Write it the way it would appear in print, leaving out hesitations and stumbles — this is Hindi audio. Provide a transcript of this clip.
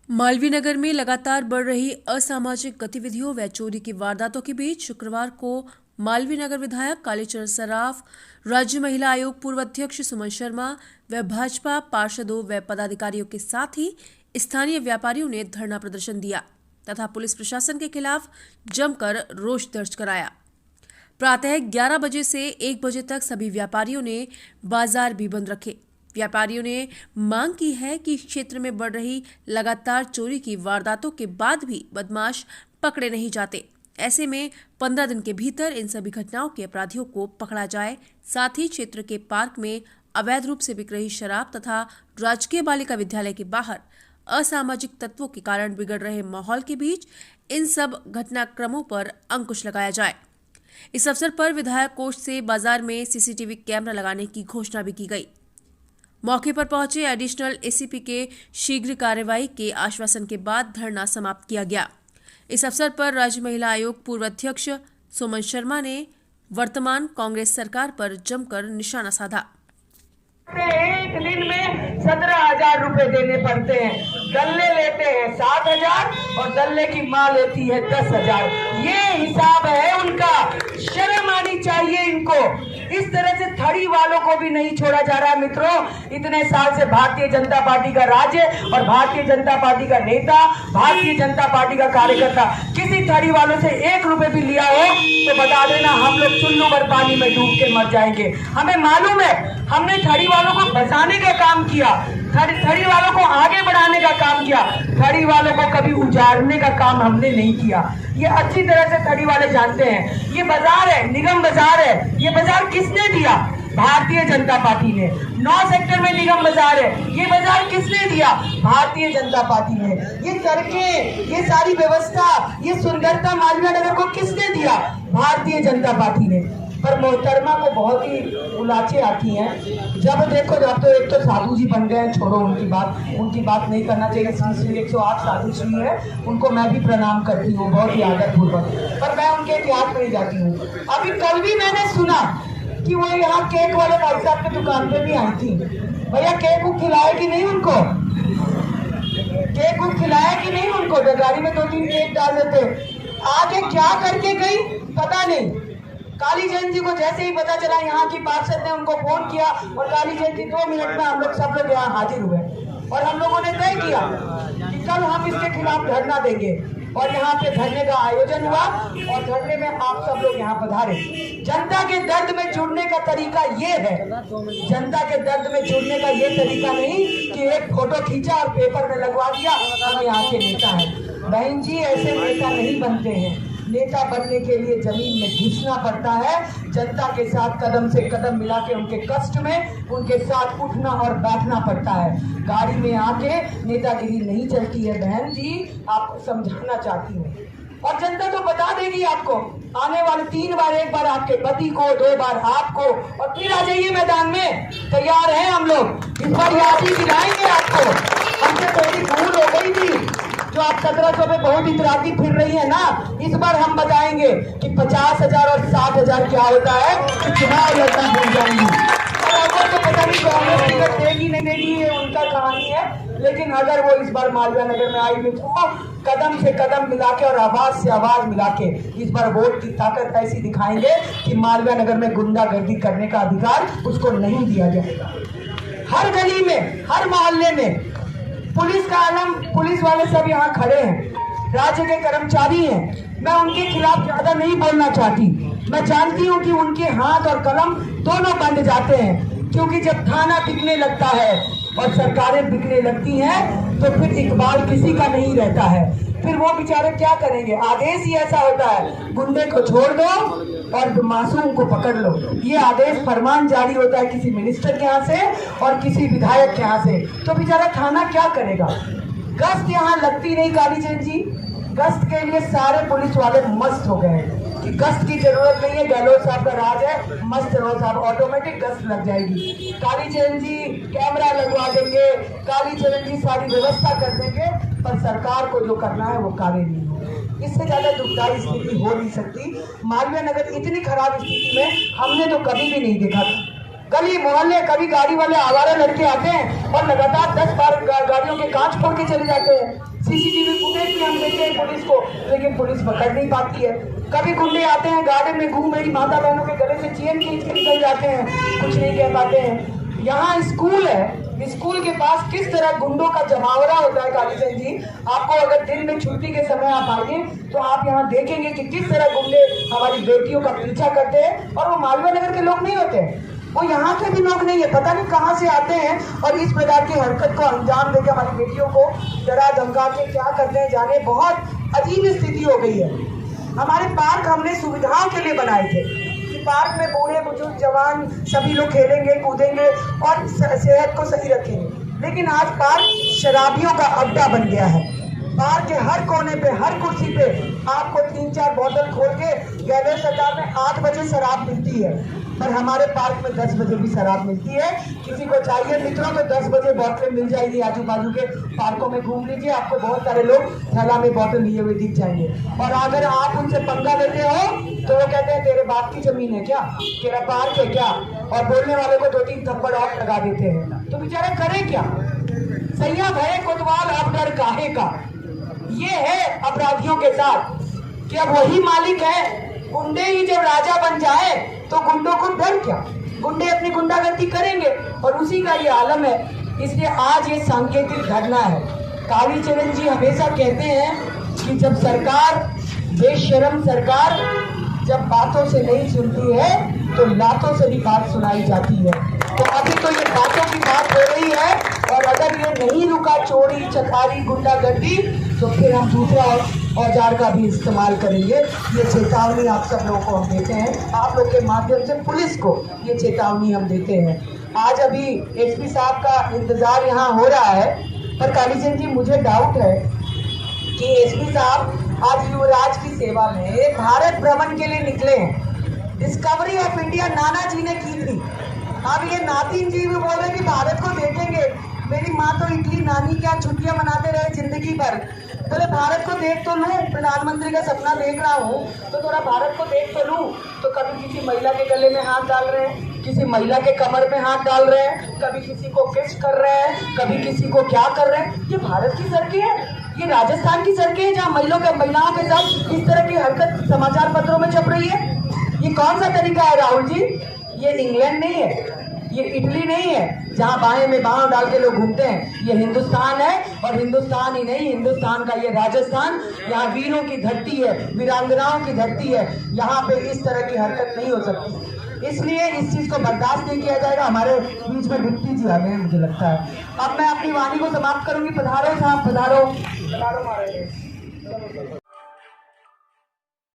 मालवीय नगर में लगातार बढ़ रही असामाजिक गतिविधियों व चोरी की वारदातों के बीच शुक्रवार को मालवीय नगर विधायक कालीचरण सराफ, राज्य महिला आयोग पूर्व अध्यक्ष सुमन शर्मा व भाजपा पार्षदों व पदाधिकारियों के साथ ही स्थानीय व्यापारियों ने धरना प्रदर्शन दिया तथा पुलिस प्रशासन के खिलाफ जमकर रोष दर्ज कराया। प्रातः 11 बजे से 1 बजे तक सभी व्यापारियों ने बाजार भी बंद रखे। व्यापारियों ने मांग की है कि क्षेत्र में बढ़ रही लगातार चोरी की वारदातों के बाद भी बदमाश पकड़े नहीं जाते। ऐसे में 15 दिन के भीतर इन सभी घटनाओं के अपराधियों को पकड़ा जाए। साथ ही क्षेत्र के पार्क में अवैध रूप से बिक रही शराब तथा राजकीय बालिका विद्यालय के बाहर असामाजिक तत्वों के कारण बिगड़ रहे माहौल के बीच इन सब घटनाक्रमों पर अंकुश लगाया जाए। इस अवसर पर विधायक कोष से बाजार में सीसीटीवी कैमरा लगाने की घोषणा भी की गई। मौके पर पहुंचे एडिशनल एसीपी के शीघ्र कार्यवाही के आश्वासन के बाद धरना समाप्त किया गया। इस अवसर पर राज्य महिला आयोग पूर्व अध्यक्ष सुमन शर्मा ने वर्तमान कांग्रेस सरकार पर जमकर निशाना साधा। एक दिन में 17,000 रुपए देने पड़ते हैं, गल्ले लेते हैं 7,000 और गल्ले की माँ लेती है 10,000। ये हिसाब है उनका, शर्म आनी चाहिए इनको। इस तरह से थड़ी वालों को भी नहीं छोड़ा जा रहा। मित्रों, इतने साल से भारतीय जनता पार्टी का राज्य और भारतीय जनता पार्टी का नेता, भारतीय जनता पार्टी का कार्यकर्ता किसी थड़ी वालों से 1 रुपए भी लिया हो तो बता देना, हम लोग चुल्लू भर पानी में डूब के मर जाएंगे। हमें मालूम है, हमने थड़ी वालों को बचाने का काम किया, थड़ी वालों को आगे बढ़ाने का काम किया, थड़ी वालों को कभी उजाड़ने का काम हमने नहीं किया। ये अच्छी तरह से थड़ी वाले जानते हैं। ये बाजार है, निगम बाजार है। ये बाजार किसने दिया? भारतीय जनता पार्टी ने। 9 सेक्टर में निगम बाजार है, ये बाजार किसने दिया? भारतीय जनता पार्टी ने। ये सड़कें, ये सारी व्यवस्था, ये सुंदरता मालवीय नगर को किसने दिया? भारतीय जनता पार्टी ने। पर मोहतरमा को बहुत ही उलाचे आती हैं। जब देखो, जब तो एक तो साधु जी बन गए हैं, छोड़ो उनकी बात नहीं करना चाहिए। श्री 108 साधु श्री है, उनको मैं भी प्रणाम करती हूँ बहुत ही आदर पूर्वक, पर मैं उनके इतिहास में नहीं जाती हूँ। अभी कल भी मैंने सुना कि वो यहाँ केक वाले भाई साहब की दुकान पे भी आई थी। भैया केक को खिलाए कि नहीं उनको? केक को खिलाया कि नहीं उनको? गाड़ी में 2-3 केक डाल देते। आगे क्या करके गई पता नहीं। कालीचरण जी को जैसे ही पता चला, यहाँ की पार्षद ने उनको फोन किया और कालीचरण जी 2 मिनट में हम लोग सब लोग यहाँ हाजिर हुए और हम लोगों ने तय किया कि कल हम इसके खिलाफ धरना देंगे और यहाँ पे धरने का आयोजन हुआ और धरने में आप सब लोग यहाँ पधारे। जनता के दर्द में जुड़ने का तरीका ये है, जनता के दर्द में जुड़ने का ये तरीका नहीं कि एक फोटो खींचा और पेपर में लगवा दिया हम यहाँ के नेता हैं। बहन जी, ऐसे नेता नहीं बनते हैं। नेता बनने के लिए जमीन में घुसना पड़ता है, जनता के साथ कदम से कदम मिला के उनके कष्ट में उनके साथ उठना और बैठना पड़ता है। गाड़ी में आके नेतागिरी नहीं चलती है। बहन जी, आपको समझाना चाहती हूँ और जनता तो बता देगी आपको। आने वाले 3 बार, 1 बार आपके पति को, 2 बार आपको और फिर आ जाइए मैदान में। तैयार हैं हम लोग, इस बार याद ही दिलाएंगे आपको। हमसे थोड़ी भूल हो गई थी जो आप 1700 पे बहुत इतराती फिर रही है ना, इस बार हम बताएंगे कि 50,000 और 60,000 क्या होता है। चुनाव लड़ना भूल जाएंगी और अगर तो पता नहीं कांग्रेस टिकट देगी नहीं देगी, ये उनका कहानी है। लेकिन अगर वो इस बार मालवीय नगर में आई तो कदम से कदम मिला के और आवाज से आवाज मिला के इस बार वोट की ताकत ऐसी दिखाएंगे कि मालवीय नगर में गुंडागर्दी करने का अधिकार उसको नहीं दिया जाएगा। हर गली में, हर मोहल्ले में पुलिस का आलम, पुलिस वाले सब यहाँ खड़े हैं, राज्य के कर्मचारी हैं। मैं उनके खिलाफ ज्यादा नहीं बोलना चाहती। मैं जानती हूँ कि उनके हाथ और कलम दोनों बंद जाते हैं, क्योंकि जब थाना बिकने लगता है और सरकारें बिकने लगती हैं तो फिर इकबाल किसी का नहीं रहता है। फिर वो बेचारे क्या करेंगे? आदेश ही ऐसा होता है, गुंडे को छोड़ दो और मासूम को पकड़ लो। ये आदेश फरमान जारी होता है किसी मिनिस्टर के यहाँ से और किसी विधायक के यहाँ से, तो बेचारा थाना क्या करेगा? गश्त यहाँ लगती नहीं कालीचरण जी। गश्त के लिए सारे पुलिस वाले मस्त हो गए कि गश्त की जरूरत नहीं है, गहलोत साहब का राज है, मस्त रहो साहब, ऑटोमेटिक गश्त लग जाएगी। कालीचरण जी कैमरा लगवा देंगे, कालीचरण जी सारी व्यवस्था कर देंगे, पर सरकार को जो करना है वो कार्य नहीं होगा। इससे ज्यादा दुखदायी स्थिति हो नहीं सकती। मालवीय नगर इतनी खराब स्थिति में हमने तो कभी भी नहीं देखा था। गली मोहल्ले कभी गाड़ी वाले आवारा लड़के आते हैं और लगातार 10-12 गाड़ियों के कांच फोड़ के चले जाते हैं। सीसीटीवी फुटेज भी हम देते हैं पुलिस को, लेकिन पुलिस पकड़ नहीं पाती है। कभी गुंडे आते हैं गार्डन में घूम रही माता बहनों के गले से चेन खींच के निकल जाते हैं, कुछ नहीं कह पाते हैं। यहाँ स्कूल है, स्कूल के पास किस तरह गुंडों का जमावड़ा होता है कालीचंद जी। आपको अगर दिन में छुट्टी के समय आप आइए तो आप यहाँ देखेंगे कि किस तरह गुंडे हमारी बेटियों का पीछा करते हैं। और वो मालवा नगर के लोग नहीं होते, वो यहाँ के भी लोग नहीं है, पता नहीं कहाँ से आते हैं और इस प्रकार की हरकत को अंजाम देकर हमारी बेटियों को डरा धमका के क्या करते हैं जाने। बहुत अजीब स्थिति हो गई है। हमारे पार्क हमने सुविधाओं के लिए बनाए थे कि पार्क में बूढ़े बुजुर्ग जवान सभी लोग खेलेंगे कूदेंगे और सेहत को सही रखेंगे, लेकिन आज पार्क शराबियों का अड्डा बन गया है। पार्क के हर कोने पे हर कुर्सी पे आपको 3-4 बोतल खोल के गैलरी सरकार में 8 बजे शराब मिलती है, पर हमारे पार्क में 10 बजे भी शराब मिलती है। किसी को चाहिए मित्रों तो 10 बजे बोतलें मिल जाएगी। आजू बाजू के पार्कों में घूम लीजिए, आपको बहुत सारे लोग थैला में बोतल लिए हुए दिख जाएंगे। और अगर आप उनसे पंगा लेते हो तो वो कहते हैं तेरे बाप की जमीन है क्या, तेरा पार्क है क्या, और बोलने वाले को 2-3 थप्पड़ और लगा देते हैं। तो बेचारे करें क्या। सैया भय कोतवाल अब डर काहे का, ये है अपराधियों के साथ कि अब वही मालिक है। गुंडे ही जब राजा बन जाए तो गुंडों को डर क्या, गुंडे अपनी गुंडागर्दी करेंगे और उसी का ये आलम है। इसलिए आज ये सांकेतिक धरना है। कालीचरण जी हमेशा कहते हैं कि जब सरकार, बेशरम सरकार जब बातों से नहीं सुनती है तो लातों से भी बात सुनाई जाती है। तो अभी तो ये बातों की बात हो रही है, और अगर ये नहीं रुका चोरी चकारी गुंडागर्दी तो फिर हम दूसरा औजार का भी इस्तेमाल करेंगे। ये चेतावनी आप सब लोगों को हम देते हैं, आप लोग के माध्यम से पुलिस को ये चेतावनी हम देते हैं। आज अभी एसपी साहब का इंतजार यहाँ हो रहा है, पर कालीचंद जी मुझे डाउट है कि एसपी साहब आज युवराज की सेवा में भारत भ्रमण के लिए निकले हैं। डिस्कवरी ऑफ इंडिया नाना जी ने की थी, अब ये नातिन जी भी बोल रहे कि भारत को देखेंगे। मेरी माँ तो इटली नानी क्या छुट्टियां मनाते रहे जिंदगी भर, बोले भारत को देख तो लूं, प्रधानमंत्री का सपना देख रहा हूँ तो थोड़ा भारत को देख तो लूं। तो कभी किसी महिला के गले में हाथ डाल रहे हैं, किसी महिला के कमर में हाथ डाल रहे हैं, कभी किसी को किस कर रहे हैं, कभी किसी को क्या कर रहे हैं। ये भारत की सड़कें हैं, ये राजस्थान की सड़कें हैं जहाँ महिलाओं के साथ इस तरह की हरकत समाचार पत्रों में छप रही है। ये कौन सा तरीका है राहुल जी? ये इंग्लैंड नहीं है, ये इटली नहीं है जहां बाएं में बाएं डाल के लोग घूमते हैं। ये हिंदुस्तान है, और हिंदुस्तान ही नहीं, हिंदुस्तान का ये राजस्थान, यहाँ वीरों की धरती है, वीरांगनाओं की धरती है। यहाँ पे इस तरह की हरकत नहीं हो सकती, इसलिए इस चीज को बर्दाश्त नहीं किया जाएगा। हमारे बीच में डिप्टी जी आ गए मुझे लगता है। अब मैं अपनी वाणी को समाप्त करूंगी। पधारो साहब, पधारो, पधारो।